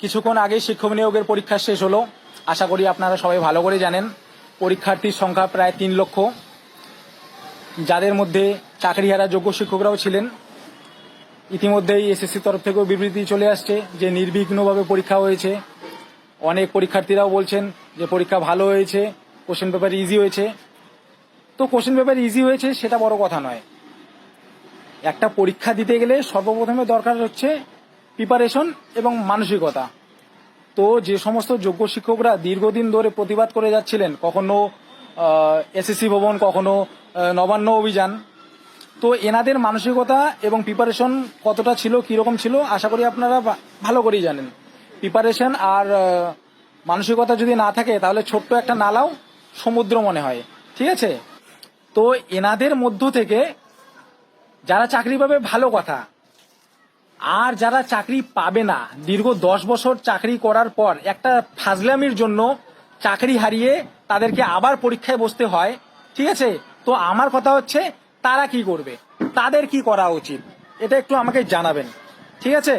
কিছুক্ষণ আগে শিক্ষক নিয়োগের পরীক্ষা শেষ হলো। আশা করি আপনারা সবাই ভালো করে জানেন পরীক্ষার্থীর সংখ্যা প্রায় 3 লক্ষ, যাদের মধ্যে চাকরিহারা যোগ্য শিক্ষকরাও ছিলেন। ইতিমধ্যেই এসএসসির তরফ থেকেও বিবৃতি চলে আসছে যে নির্বিঘ্নভাবে পরীক্ষা হয়েছে। অনেক পরীক্ষার্থীরাও বলছেন যে পরীক্ষা ভালো হয়েছে, কোশ্চেন পেপার ইজি হয়েছে। তো কোশ্চেন পেপার ইজি হয়েছে সেটা বড় কথা নয়। একটা পরীক্ষা দিতে গেলে সর্বপ্রথমে দরকার হচ্ছে প্রিপারেশন এবং মানসিকতা। তো যে সমস্ত যোগ্য শিক্ষকরা দীর্ঘদিন ধরে প্রতিবাদ করে যাচ্ছিলেন, কখনো এসএসসি ভবন, কখনো নবান্ন অভিযান, তো এনাদের মানসিকতা এবং প্রিপারেশন কতটা ছিল, কীরকম ছিল, আশা করি আপনারা ভালো করেই জানেন। প্রিপারেশন আর মানসিকতা যদি না থাকে তাহলে ছোট্ট একটা নালাও সমুদ্র মনে হয়, ঠিক আছে? তো এনাদের মধ্য থেকে যারা চাকরি পাবে ভালো কথা, আর যারা চাকরি পাবে না, দীর্ঘ 10 বছর চাকরি করার পর একটা ফাজলামির জন্য চাকরি হারিয়ে তাদেরকে আবার পরীক্ষায় বসতে হয়, ঠিক আছে? তো আমার কথা হচ্ছে তারা কি করবে, তাদের কি করা উচিত, এটা একটু আমাকে জানাবেন, ঠিক আছে?